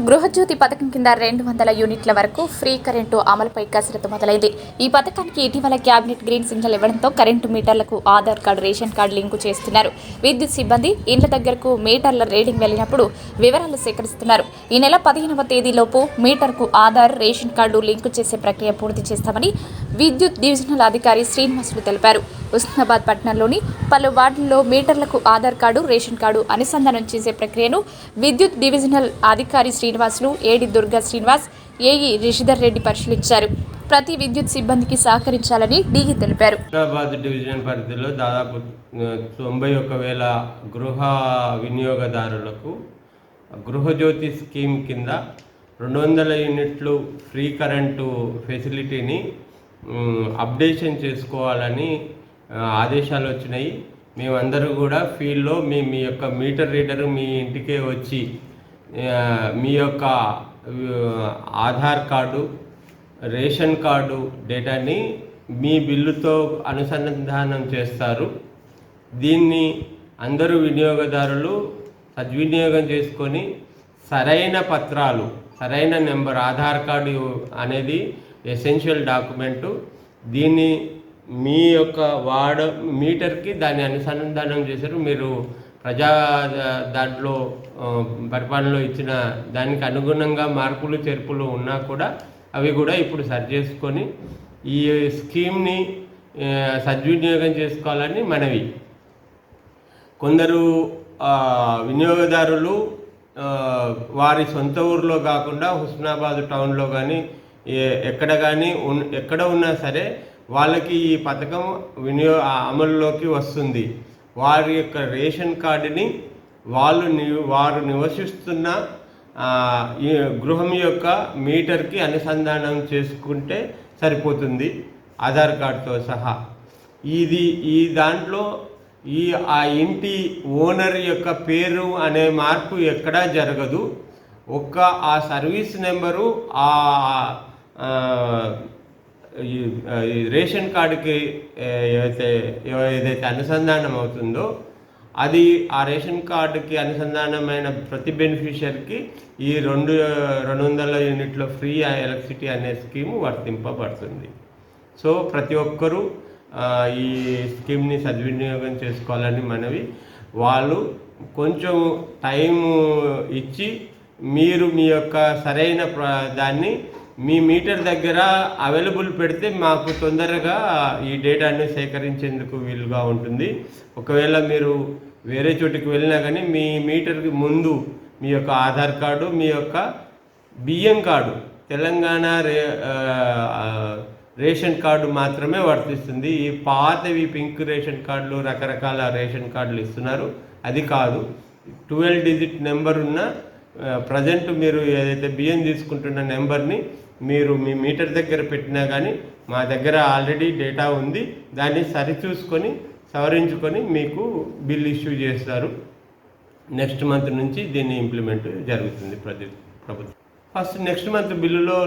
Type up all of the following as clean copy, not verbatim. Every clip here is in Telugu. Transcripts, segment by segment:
గృహజ్యోతి పథకం కింద 200 యూనిట్ల వరకు ఫ్రీ కరెంటు అమలుపై కసరత్తు మొదలైంది. ఈ పథకానికి ఇటీవల కేబినెట్ గ్రీన్ సిగ్నల్ ఇవ్వడంతో కరెంటు మీటర్లకు Aadhaar card, ration card link చేస్తున్నారు. విద్యుత్ సిబ్బంది ఇండ్ల దగ్గరకు మీటర్ల రీడింగ్ వెళ్లినప్పుడు వివరాలు సేకరిస్తున్నారు. ఈ నెల 15వ తేదీలోపు మీటర్కు ఆధార్, రేషన్ కార్డు లింకు చేసే ప్రక్రియ పూర్తి చేస్తామని విద్యుత్ డివిజనల్ అధికారి శ్రీనివాసులు తెలిపారు. ఉస్నాబాద్ పట్టణంలోని పలు వార్డుల్లో మీటర్లకు ఆధార్ కార్డు, రేషన్ కార్డు అనుసంధానం చేసే ప్రక్రియను విద్యుత్ డివిజనల్ అధికారి శ్రీనివాసులు, ఏడి దుర్గా శ్రీనివాస్, ఏఈ రిషిధర్ రెడ్డి పరిశీలించారు. ప్రతి విద్యుత్ సిబ్బందికి సహకరించాలని డీఈ తెలిపారు. ఉస్నాబాద్ డివిజన్ పరిధిలో దాదాపు 91,000 గృహ వినియోగదారులకు గృహజ్యోతి స్కీమ్ కింద 200 యూనిట్లు ఫ్రీ కరెంటు ఫెసిలిటీని అప్డేషన్ చేసుకోవాలని ఆదేశాలు వచ్చినాయి. మేమందరూ కూడా ఫీల్డ్లో మీ యొక్క మీటర్ రీడరు మీ ఇంటికే వచ్చి మీ యొక్క ఆధార్ కార్డు, రేషన్ కార్డు డేటాని మీ బిల్లుతో అనుసంధానం చేస్తారు. దీన్ని అందరూ వినియోగదారులు సద్వినియోగం చేసుకొని సరైన పత్రాలు, సరైన నెంబర్, ఆధార్ కార్డు అనేది ఎసెన్షియల్ డాక్యుమెంటు. దీన్ని మీ యొక్క మీటర్కి దాన్ని అనుసంధానం చేశారు. మీరు దాంట్లో పరిపాలనలో ఇచ్చిన దానికి అనుగుణంగా మార్పులు చేర్పులు ఉన్నా కూడా అవి కూడా ఇప్పుడు సరి చేసుకొని ఈ స్కీమ్ని సద్వినియోగం చేసుకోవాలని మనవి. కొందరు వినియోగదారులు వారి సొంత ఊరిలో కాకుండా హుస్నాబాద్ టౌన్లో కానీ ఎక్కడ ఉన్నా సరే వాళ్ళకి ఈ పథకం అమలులోకి వస్తుంది. వారి యొక్క రేషన్ కార్డుని వారు నివసిస్తున్న ఈ గృహం యొక్క మీటర్కి అనుసంధానం చేసుకుంటే సరిపోతుంది, ఆధార్ కార్డుతో సహా. ఈ దాంట్లో ఆ ఇంటి ఓనర్ యొక్క పేరు అనే మార్పు ఎక్కడా జరగదు. ఆ సర్వీస్ నెంబరు ఈ రేషన్ కార్డుకి ఏదైతే అనుసంధానం అవుతుందో అది ఆ రేషన్ కార్డుకి అనుసంధానమైన ప్రతి బెనిఫిషియర్కి ఈ 200 యూనిట్ల ఫ్రీ ఎలక్ట్రిసిటీ అనే స్కీము వర్తింపబడుతుంది. సో ప్రతి ఒక్కరూ ఈ స్కీమ్ని సద్వినియోగం చేసుకోవాలని మనవి. వాళ్ళు కొంచెం టైము ఇచ్చి మీరు మీ యొక్క సరైన దాన్ని మీ మీటర్ దగ్గర అవైలబుల్ పెడితే మాకు తొందరగా ఈ డేటాను సేకరించేందుకు వీలుగా ఉంటుంది. ఒకవేళ మీరు వేరే చోటికి వెళ్ళినా కానీ మీ మీటర్కి ముందు మీ యొక్క ఆధార్ కార్డు, మీ యొక్క బియ్యం కార్డు, తెలంగాణ రేషన్ కార్డు మాత్రమే వర్తిస్తుంది. ఈ పాతవి పింక్ రేషన్ కార్డులు, రకరకాల రేషన్ కార్డులు ఇస్తున్నారు, అది కాదు. 12 డిజిట్ నెంబర్ ఉన్న ప్రజెంట్ మీరు ఏదైతే బియ్యం తీసుకుంటున్న నెంబర్ని మీరు మీ మీటర్ దగ్గర పెట్టినా కానీ మా దగ్గర ఆల్రెడీ డేటా ఉంది, దాన్ని సరిచూసుకొని సవరించుకొని మీకు బిల్ ఇష్యూ చేస్తారు. నెక్స్ట్ మంత్ నుంచి దీన్ని ఇంప్లిమెంట్ జరుగుతుంది ప్రభుత్వం. ఫస్ట్ నెక్స్ట్ మంత్ బిల్లులో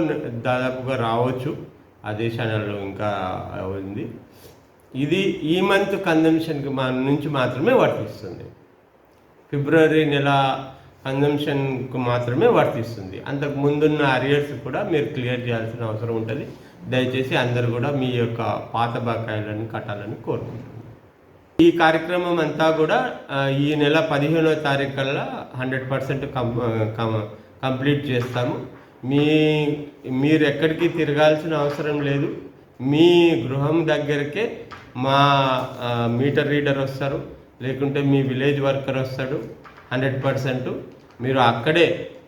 దాదాపుగా రావచ్చు, ఆదేశాలలో ఇంకా ఉంది. ఇది ఈ మంత్ కన్జంప్షన్కి నుంచి మాత్రమే వర్తిస్తుంది. ఫిబ్రవరి నెల కన్జంప్షన్కు మాత్రమే వర్తిస్తుంది. అంతకు ముందున్న అరియర్స్ కూడా మీరు క్లియర్ చేయాల్సిన అవసరం ఉంటుంది. దయచేసి అందరూ కూడా మీ యొక్క పాత బకాయిలను కట్టాలని కోరుకుంటున్నాను. ఈ కార్యక్రమం అంతా కూడా ఈ నెల 15వ తారీఖు కల్లా 100% కంప్లీట్ చేస్తాము. మీరు ఎక్కడికి తిరగాల్సిన అవసరం లేదు. మీ గృహం దగ్గరకే మా మీటర్ రీడర్ వస్తారు, లేకుంటే మీ విలేజ్ వర్కర్ వస్తాడు. 100% మీరు అక్కడే,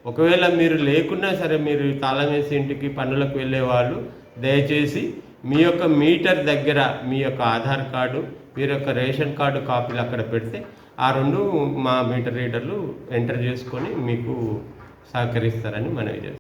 ఒకవేళ మీరు లేకున్నా సరే, మీరు తాళం వేసి ఇంటికి పనులకు వెళ్ళే వాళ్ళు దయచేసి మీ యొక్క మీటర్ దగ్గర మీ యొక్క ఆధార్ కార్డు, మీరు యొక్క రేషన్ కార్డు కాపీలు అక్కడ పెడితే ఆ 2 మా మీటర్ రీడర్లు ఎంటర్ చేసుకొని మీకు సహకరిస్తారని మనవి చేస్తాం.